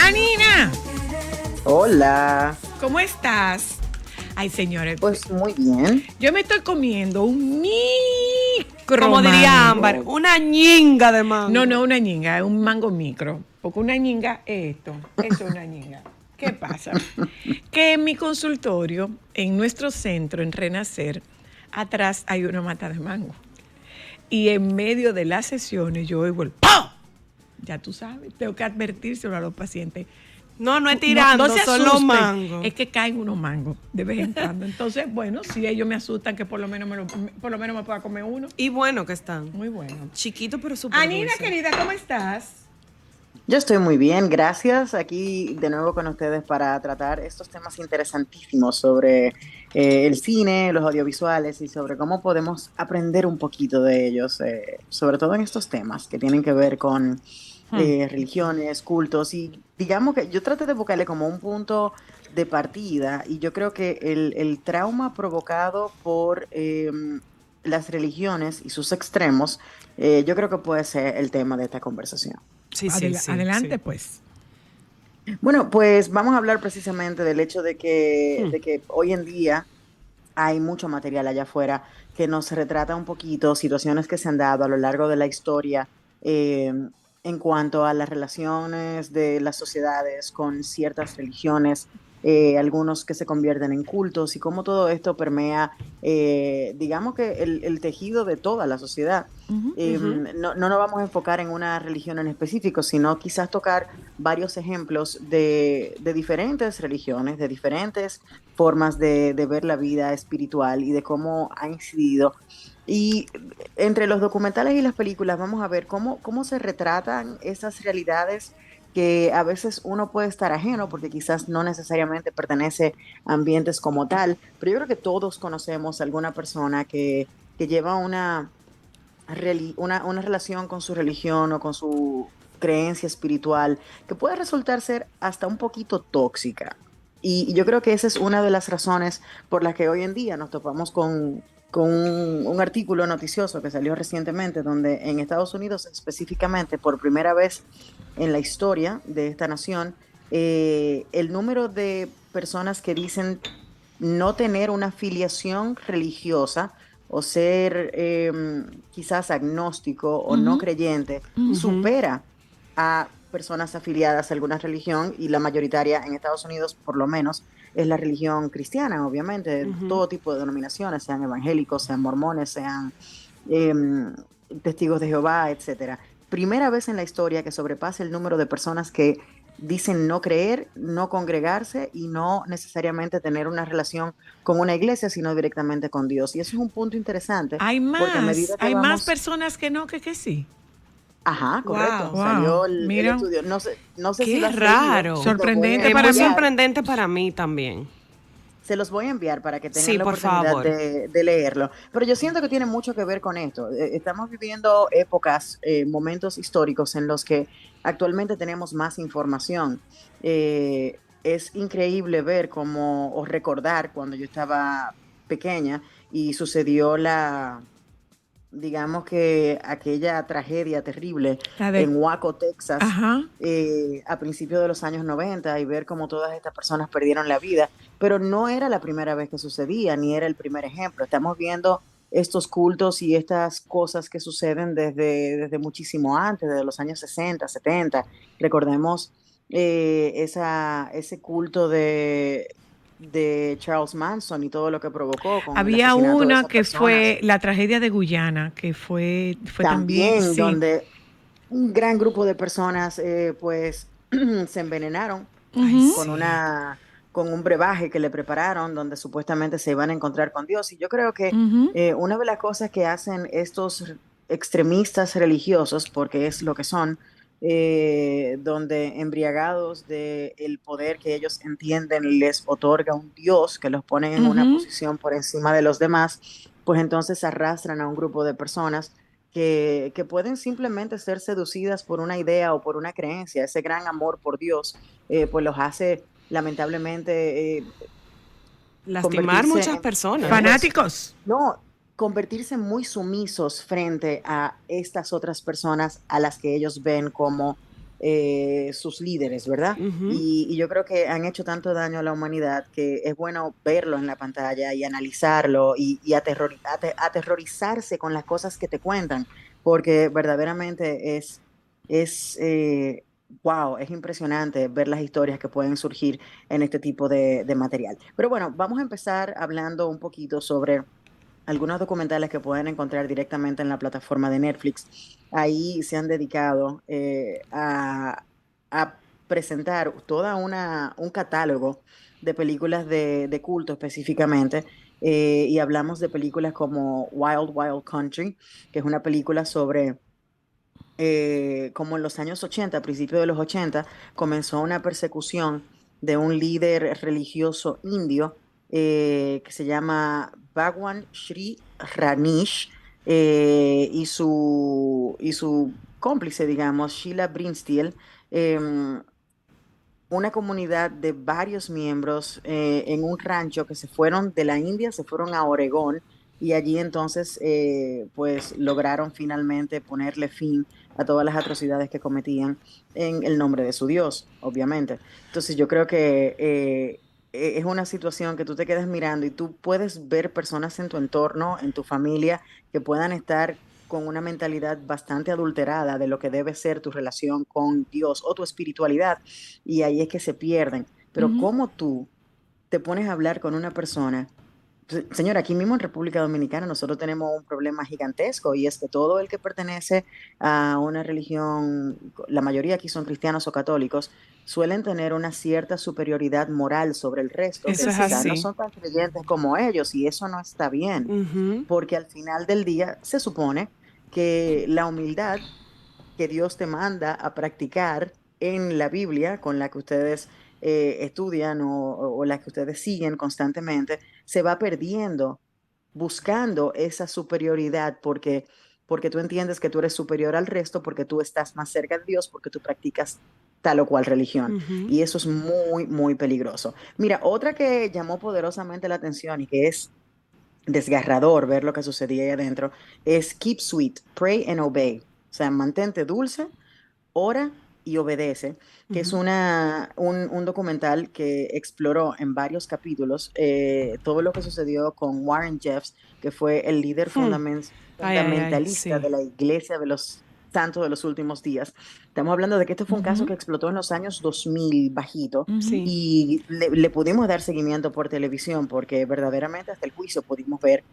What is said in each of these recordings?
Anina, Hola. ¿cómo estás? Ay, señores, Pues muy bien. yo me estoy comiendo un micro Como diría mango. Ámbar, una ñinga de mango. No, una ñinga, es un mango micro. Porque una ñinga es esto es una ñinga. ¿Qué pasa? Que en mi consultorio, en nuestro centro, en Renacer, atrás hay una mata de mango. Y en medio de las sesiones yo oigo el ¡pum! Ya tú sabes, tengo que advertírselo a los pacientes. No es tirando, No se son los asusten, mangos. es que caen unos mangos de vez en cuando. Entonces, bueno, si ellos me asustan, que por lo menos me pueda comer uno. Y bueno que están. Muy bueno. Chiquito pero súper Anina, dulce. querida, ¿cómo estás? Yo estoy muy bien, gracias. Aquí de nuevo con ustedes para tratar estos temas interesantísimos sobre el cine, los audiovisuales y sobre cómo podemos aprender un poquito de ellos, sobre todo en estos temas que tienen que ver con religiones, cultos y digamos que yo traté de buscarle como un punto de partida y yo creo que el trauma provocado por las religiones y sus extremos, yo creo que puede ser el tema de esta conversación. Sí. Adelante, pues. Bueno, pues vamos a hablar precisamente del hecho de que hoy en día hay mucho material allá afuera que nos retrata un poquito situaciones que se han dado a lo largo de la historia en cuanto a las relaciones de las sociedades con ciertas religiones, algunos que se convierten en cultos y cómo todo esto permea, digamos que el tejido de toda la sociedad. No nos vamos a enfocar en una religión en específico, sino quizás tocar varios ejemplos de diferentes religiones, de diferentes formas de ver la vida espiritual y de cómo ha incidido. Y entre los documentales y las películas vamos a ver cómo se retratan esas realidades que a veces uno puede estar ajeno porque quizás no necesariamente pertenece a ambientes como tal, pero yo creo que todos conocemos alguna persona que lleva una relación con su religión o con su creencia espiritual que puede resultar ser hasta un poquito tóxica. Y yo creo que esa es una de las razones por las que hoy en día nos topamos con un artículo noticioso que salió recientemente, donde en Estados Unidos específicamente, por primera vez en la historia de esta nación, el número de personas que dicen no tener una filiación religiosa o ser quizás agnóstico o no creyente supera a personas afiliadas a alguna religión y la mayoritaria en Estados Unidos, por lo menos, es la religión cristiana, obviamente, todo tipo de denominaciones, sean evangélicos, sean mormones, sean em, testigos de Jehová, etcétera. Primera vez en la historia que sobrepasa el número de personas que dicen no creer, no congregarse y no necesariamente tener una relación con una iglesia, sino directamente con Dios. Y eso es un punto interesante, porque a medida que Hay más vamos... personas que que sí. Ajá, correcto. Wow. Salió Wow, el mira, estudio. No sé si lo Qué has leído. raro. sorprendente Es para muy mí. sorprendente para mí también. Se los voy a enviar para que tengan Sí, la por oportunidad favor. de leerlo. Pero yo siento que tiene mucho que ver con esto. Estamos viviendo épocas, momentos históricos en los que actualmente tenemos más información. Es increíble ver cómo, o recordar cuando yo estaba pequeña y sucedió digamos que aquella tragedia terrible La de, en Waco, Texas, ajá. a principios de los años 90 y ver cómo todas estas personas perdieron la vida, pero no era la primera vez que sucedía, ni era el primer ejemplo. Estamos viendo estos cultos y estas cosas que suceden desde muchísimo antes, desde los años 60, 70. Recordemos ese culto de Charles Manson y todo lo que provocó con el Había asesinato de una esas que personas. fue la tragedia de Guyana, que fue también, También sí. donde un gran grupo de personas pues se envenenaron Ay, con sí. con un brebaje que le prepararon donde supuestamente se iban a encontrar con Dios. Y yo creo que una de las cosas que hacen estos extremistas religiosos, porque es lo que son, donde embriagados del poder que ellos entienden les otorga un Dios que los pone en una posición por encima de los demás, pues entonces arrastran a un grupo de personas que pueden simplemente ser seducidas por una idea o por una creencia. Ese gran amor por Dios, pues los hace lamentablemente Lastimar convertirse muchas en personas. Fanáticos. no, convertirse muy sumisos frente a estas otras personas a las que ellos ven como sus líderes, ¿verdad? Ujú. Y yo creo que han hecho tanto daño a la humanidad que es bueno verlo en la pantalla y analizarlo y aterrorizarse con las cosas que te cuentan, porque verdaderamente es wow, es impresionante ver las historias que pueden surgir en este tipo de material. Pero bueno, vamos a empezar hablando un poquito sobre algunos documentales que pueden encontrar directamente en la plataforma de Netflix. Ahí se han dedicado a presentar un catálogo de películas de culto específicamente. Y hablamos de películas como Wild Wild Country, que es una película sobre como en los años 80, a principios de los 80, comenzó una persecución de un líder religioso indio que se llama Bhagwan Sri Ranish, y su cómplice, digamos, Sheila Brinsteel, una comunidad de varios miembros en un rancho que se fueron de la India, se fueron a Oregón y allí entonces pues lograron finalmente ponerle fin a todas las atrocidades que cometían en el nombre de su Dios, obviamente. Entonces yo creo que es una situación que tú te quedas mirando y tú puedes ver personas en tu entorno, en tu familia, que puedan estar con una mentalidad bastante adulterada de lo que debe ser tu relación con Dios o tu espiritualidad, y ahí es que se pierden. Pero Ujú. ¿cómo tú te pones a hablar con una persona? Señora, aquí mismo en República Dominicana nosotros tenemos un problema gigantesco y es que todo el que pertenece a una religión, la mayoría aquí son cristianos o católicos, suelen tener una cierta superioridad moral sobre el resto, Eso que es quizás no así. son tan creyentes como ellos, y eso no está bien, Ujú. porque al final del día se supone que la humildad que Dios te manda a practicar en la Biblia, con la que ustedes estudian o la que ustedes siguen constantemente, se va perdiendo buscando esa superioridad porque tú entiendes que tú eres superior al resto, porque tú estás más cerca de Dios, porque tú practicas tal o cual religión. Ujú. Y eso es muy, muy peligroso. Mira, otra que llamó poderosamente la atención y que es desgarrador ver lo que sucedía ahí adentro es Keep Sweet, Pray and Obey. O sea, mantente dulce, ora y obedece, que es Ujú. un documental que exploró en varios capítulos todo lo que sucedió con Warren Jeffs, que fue el líder Hmm. Ay, ay, ay, fundamentalista de sí. la Iglesia de los Santos de los Últimos Días. Estamos hablando de que este fue un caso Ujú, que explotó en los años 2000 bajito, ujú. Sí. y le pudimos dar seguimiento por televisión porque verdaderamente hasta el juicio pudimos ver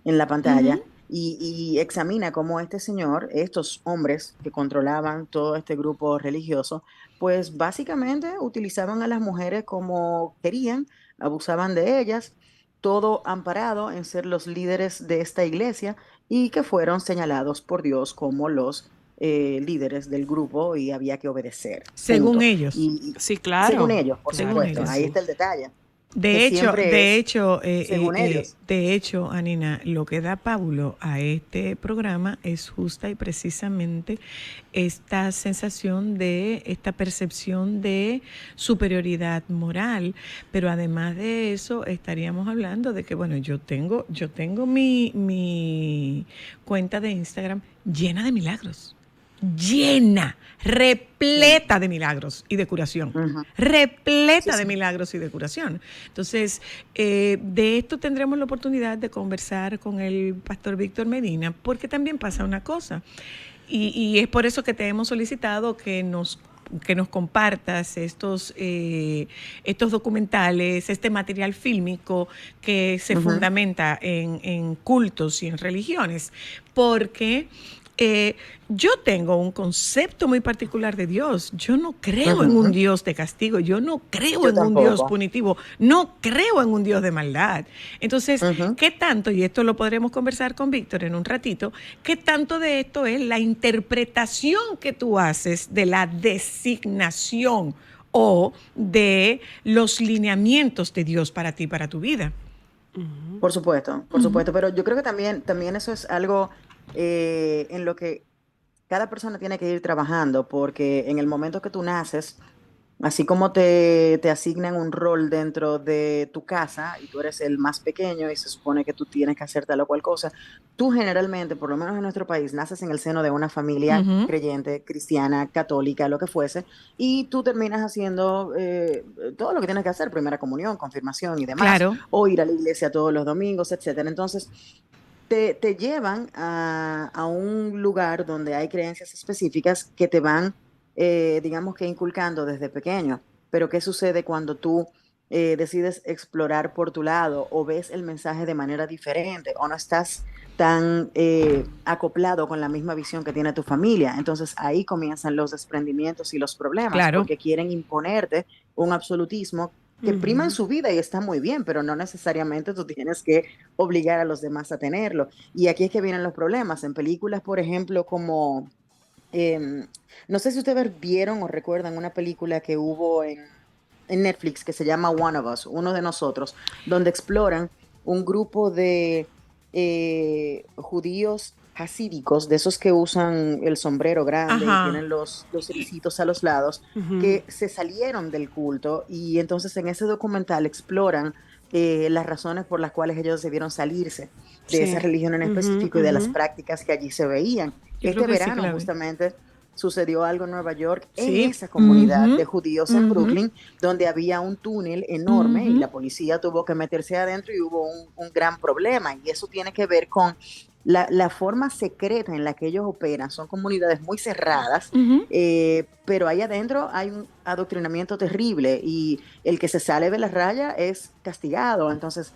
en la pantalla, Ujú. y examina cómo este señor, estos hombres que controlaban todo este grupo religioso, pues básicamente utilizaban a las mujeres como querían, abusaban de ellas, todo amparado en ser los líderes de esta iglesia y que fueron señalados por Dios como los líderes del grupo y había que obedecer, Según punto. ellos, Sí, Y según claro. ellos, por según Claro que supuesto, ellos. ahí sí. está el detalle, que De hecho, siempre de es hecho, según ellos. de hecho, Anina, lo que da Paulo a este programa es justa y precisamente esta sensación de, esta percepción de superioridad moral. Pero además de eso, estaríamos hablando de que, bueno, yo tengo mi cuenta de Instagram llena de milagros, llena, Sí. repleta de milagros y de curación. Ujú. Sí, Repleta de sí. milagros y de curación. Entonces, de esto tendremos la oportunidad de conversar con el pastor Víctor Medina, porque también pasa una cosa, y es por eso que te hemos solicitado que nos compartas estos documentales, este material fílmico que se Ujú. fundamenta en cultos y en religiones, porque eh, yo tengo un concepto muy particular de Dios. Yo no creo en un Ujú. Dios de castigo, yo no creo Yo en un Dios tampoco. punitivo, no creo en un Dios de maldad. Entonces, Ujú. ¿qué tanto? Y esto lo podremos conversar con Víctor en un ratito. ¿Qué tanto de esto es la interpretación que tú haces de la designación o de los lineamientos de Dios para ti, para tu vida? Ujú. Por supuesto, pero yo creo que también eso es algo en lo que cada persona tiene que ir trabajando, porque en el momento que tú naces, Así como te asignan un rol dentro de tu casa y tú eres el más pequeño y se supone que tú tienes que hacer tal o cual cosa, tú generalmente, por lo menos en nuestro país, naces en el seno de una familia Ujú. creyente, cristiana, católica, lo que fuese, y tú terminas haciendo todo lo que tienes que hacer, primera comunión, confirmación y demás, Claro, o ir a la iglesia todos los domingos, etcétera. Entonces, te llevan a un lugar donde hay creencias específicas que te van, digamos que inculcando desde pequeño. Pero ¿qué sucede cuando tú decides explorar por tu lado o ves el mensaje de manera diferente o no estás tan acoplado con la misma visión que tiene tu familia? Entonces ahí comienzan los desprendimientos y los problemas claro. porque quieren imponerte un absolutismo que prima en Ujú. su vida y está muy bien, pero no necesariamente tú tienes que obligar a los demás a tenerlo. Y aquí es que vienen los problemas. En películas, por ejemplo, como, em, no sé si ustedes vieron o recuerdan una película que hubo en Netflix que se llama One of Us, uno de nosotros, donde exploran un grupo de judíos hasídicos, de esos que usan el sombrero grande y Ajá. tienen los ricitos a los lados, Ujú. que se salieron del culto y entonces en ese documental exploran las razones por las cuales ellos debieron salirse de esa Sí. religión en Ujú, específico y de las ujú. prácticas que allí se veían. Yo creo Este que sí que verano la vi. justamente sucedió algo en Nueva York, en Sí. esa comunidad de Ujú, judíos en ujú, Brooklyn, donde había un túnel enorme y ujú. la policía tuvo que meterse adentro y hubo un gran problema. Y eso tiene que ver con la forma secreta en la que ellos operan. Son comunidades muy cerradas, Ujú. pero ahí adentro hay un adoctrinamiento terrible y el que se sale de la raya es castigado. Entonces,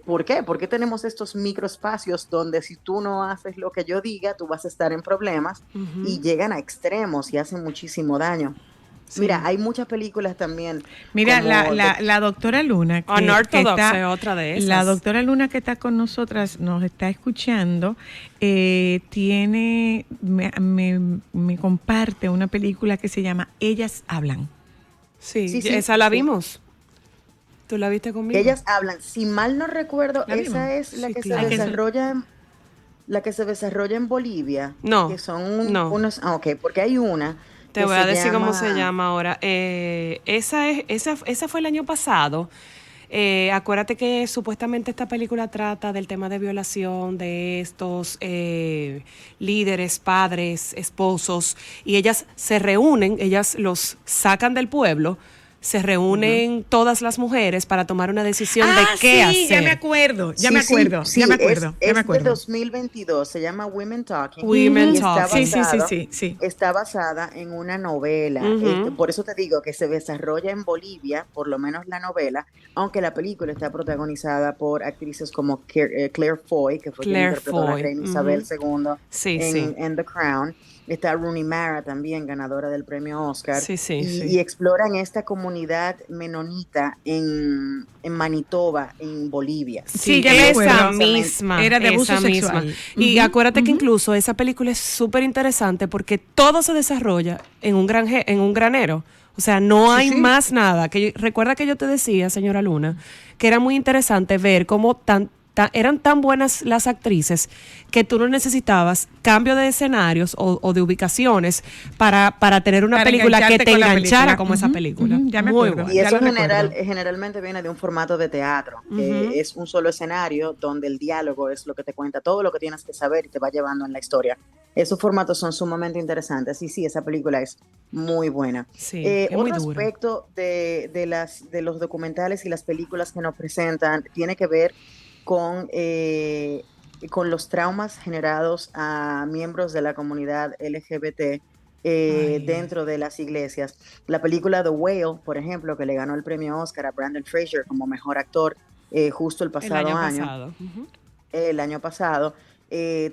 ¿por qué? ¿Por qué tenemos estos microespacios donde si tú no haces lo que yo diga, tú vas a estar en problemas y Ujú. llegan a extremos y hacen muchísimo daño? Mira, Sí. hay muchas películas también Mira, como la doctora Luna que Unorthodox es está, otra de la esas. doctora Luna que está con nosotras, nos está escuchando, me comparte una película que se llama Ellas Hablan. Sí, sí, sí, esa la sí, vimos. ¿Tú la viste conmigo? ellas hablan. Si mal no recuerdo, ¿La vimos? esa es la Sí, que se Hay que claro. ser. desarrolla la que se desarrolla en Bolivia, que No, son no. unos, ok, porque hay una Te que voy a se decir cómo se llama, llama ahora. Esa fue el año pasado. Acuérdate que supuestamente esta película trata del tema de violación de estos líderes, padres, esposos, y ellas se reúnen, ellas los sacan del pueblo, se ujú. reúnen todas las mujeres para tomar una decisión de Ah, qué sí, ya me hacer. acuerdo, ya me Sí, sí, acuerdo, ya me sí, acuerdo, ya me es de acuerdo. 2022, se llama Women Talking Women y Ujú. Sí, sí, Talking. sí, sí, sí. está basada en una novela. Ujú. Por eso te digo que se desarrolla en Bolivia, por lo menos la novela, aunque la película está protagonizada por actrices como Claire Foy, que fue quien Claire interpretó a la Foy. reina Isabel Ujú. II Sí, sí. en The Crown. Está Rooney Mara también, ganadora del premio Oscar, Sí, sí, y sí. exploran esta comunidad menonita en Manitoba, en Bolivia. Sí, Sí, ya me Y es esa acuerdo. precisamente, misma, Era de abuso esa misma. sexual. Y Ujú, acuérdate que ujú. incluso esa película es súper interesante porque todo se desarrolla en un en un granero. O sea, no sí, hay sí. más nada. Recuerda que yo te decía, señora Luna, que era muy interesante ver cómo eran tan buenas las actrices que tú no necesitabas cambio de escenarios o de ubicaciones para tener una Para película que engancharte te con la enganchara película. como esa Ujú, película. ujú, ya me Muy acuerdo, Y ya buena. eso lo recuerdo. generalmente viene de un formato de teatro, que Ujú. es un solo escenario donde el diálogo es lo que te cuenta todo lo que tienes que saber y te va llevando en la historia. Esos formatos son sumamente interesantes y sí, esa película es muy buena. Sí, es muy Otro dura. aspecto de los documentales y las películas que nos presentan tiene que ver con los traumas generados a miembros de la comunidad LGBT Ay, dentro de las iglesias. La película The Whale, por ejemplo, que le ganó el premio Oscar a Brandon Fraser como mejor actor justo el año pasado. Ujú. el año pasado,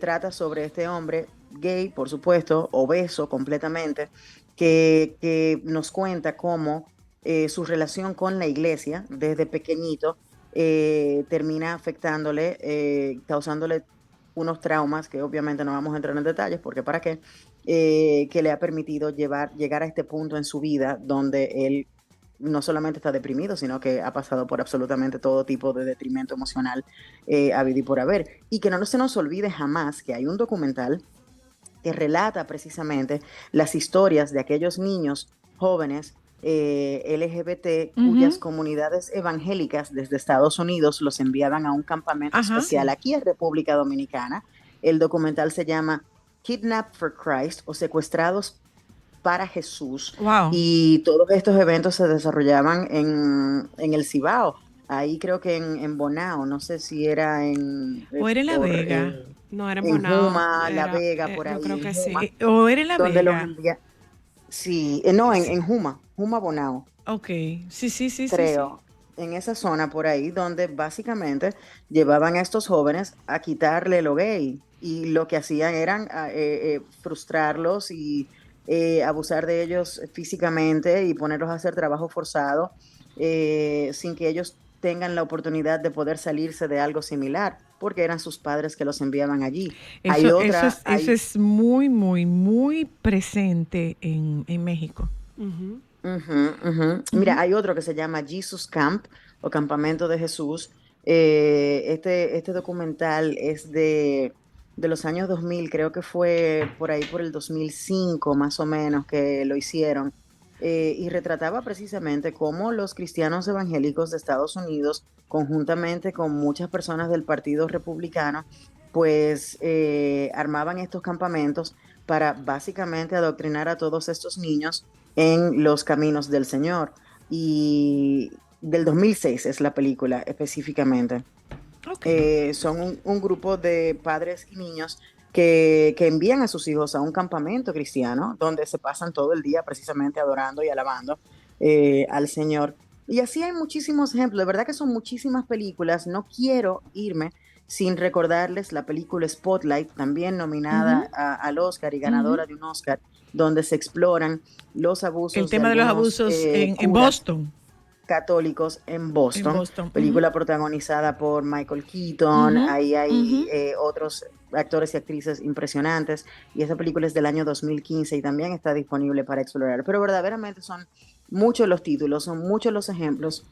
trata sobre este hombre gay, por supuesto, obeso completamente, que nos cuenta cómo su relación con la iglesia desde pequeñito termina afectándole, causándole unos traumas que obviamente no vamos a entrar en detalles, porque para qué, que le ha permitido llegar a este punto en su vida donde él no solamente está deprimido, sino que ha pasado por absolutamente todo tipo de detrimento emocional habido y por haber. Y que no se nos olvide jamás que hay un documental que relata precisamente las historias de aquellos niños jóvenes LGBT cuyas Ujú. comunidades evangélicas desde Estados Unidos los enviaban a un campamento Ajá. especial aquí en República Dominicana. El documental se llama Kidnapped for Christ o Secuestrados para Jesús, Wow. y todos estos eventos se desarrollaban en el Cibao, ahí creo que en Bonao, no sé si era O era en La Vega. No era en en Bonao, Juma, La era, Vega, por yo ahí creo en que Juma, sí. O era en La donde los Vega. envía, sí, no, Sí. en Juma, Juma Bonao, Ok. Sí, sí, sí, sí, sí. creo, en esa zona por ahí, donde básicamente llevaban a estos jóvenes a quitarle lo gay y lo que hacían eran frustrarlos y abusar de ellos físicamente y ponerlos a hacer trabajo forzado sin que ellos tengan la oportunidad de poder salirse de algo similar, porque eran sus padres que los enviaban allí. Hay otra, Eso hay es muy, muy, muy presente en México. Ujú. Ujú, ujú. Mira, Ujú. hay otro que se llama Jesus Camp o Campamento de Jesús. Este documental es de los años 2000, creo que fue por ahí por el 2005 más o menos que lo hicieron, y retrataba precisamente cómo los cristianos evangélicos de Estados Unidos, conjuntamente con muchas personas del Partido Republicano, pues armaban estos campamentos para básicamente adoctrinar a todos estos niños en los caminos del Señor. Y del 2006 es la película específicamente. Ok. Son un grupo de padres y niños que envían a sus hijos a un campamento cristiano donde se pasan todo el día precisamente adorando y alabando al Señor. Y así hay muchísimos ejemplos, de verdad que son muchísimas películas. No quiero irme sin recordarles la película Spotlight, también nominada Ujú, al Oscar y ujú. ganadora de un Oscar, donde se exploran los El abusos de tema de los algunos abusos en curas Boston. católicos en En Boston, Boston. Ujú, película protagonizada por Michael Keaton, ujú, ahí hay ujú. otros actores y actrices impresionantes, y esa película es del año 2015 y también está disponible para explorar, pero verdaderamente son muchos los títulos, son muchos los ejemplos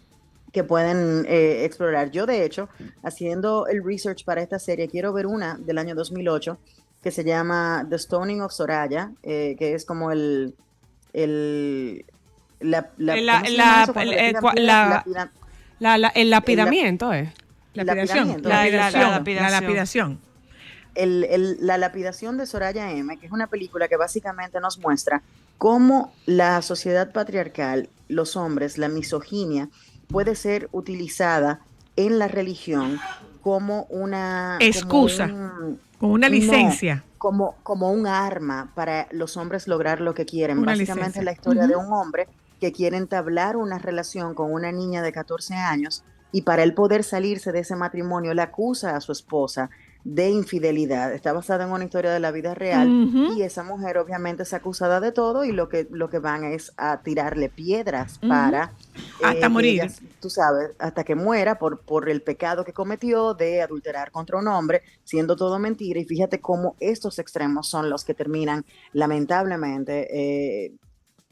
que pueden explorar. Yo, de hecho, haciendo el research para esta serie, quiero ver una del año 2008 que se llama The Stoning of Soraya, que es como el La, ¿cómo se llama la, eso? Cuando le el, tiran cua- piedras, el el lap- lapidamiento, ¿eh? Lapidación, lapidamiento, La lapidación, exacto. la lapidación. lapidación. La lapidación de Soraya M., que es una película que básicamente nos muestra cómo la sociedad patriarcal, los hombres, la misoginia, puede ser utilizada en la religión como Excusa, con una no, licencia. como un arma para los hombres lograr lo que quieren. Una Básicamente es licencia. la historia de Ujú. un hombre que quiere entablar una relación con una niña de 14 años, y para él poder salirse de ese matrimonio le acusa a su esposa de infidelidad. Está basada en una historia de la vida real, Ujú, y esa mujer obviamente es acusada de todo, y lo que van es a tirarle piedras ujú. para Hasta que ella, morir. tú sabes, hasta que muera por el pecado que cometió de adulterar contra un hombre, siendo todo mentira. Y fíjate cómo estos extremos son los que terminan lamentablemente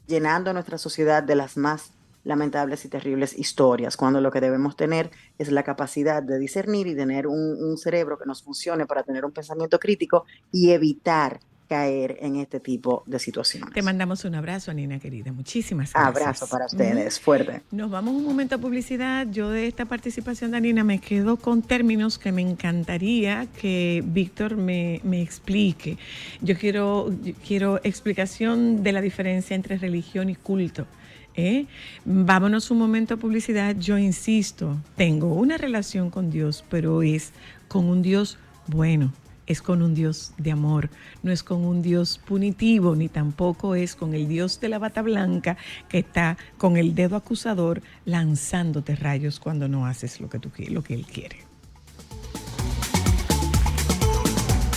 llenando nuestra sociedad de las más lamentables y terribles historias, cuando lo que debemos tener es la capacidad de discernir y tener un cerebro que nos funcione para tener un pensamiento crítico y evitar caer en este tipo de Te situaciones. mandamos un abrazo, Nina querida. Muchísimas Abrazo gracias. para Ujú. ustedes, fuerte. Nos vamos un momento a publicidad. Yo de esta participación de Nina me quedo con términos que me encantaría que Víctor me explique. Yo quiero explicación de la diferencia entre religión y culto. ¿Eh? Vámonos un momento a publicidad. Yo insisto, tengo una relación con Dios, pero es con un Dios bueno, es con un Dios de amor, no es con un Dios punitivo, ni tampoco es con el Dios de la bata blanca que está con el dedo acusador lanzándote rayos cuando no haces lo que Él quiere.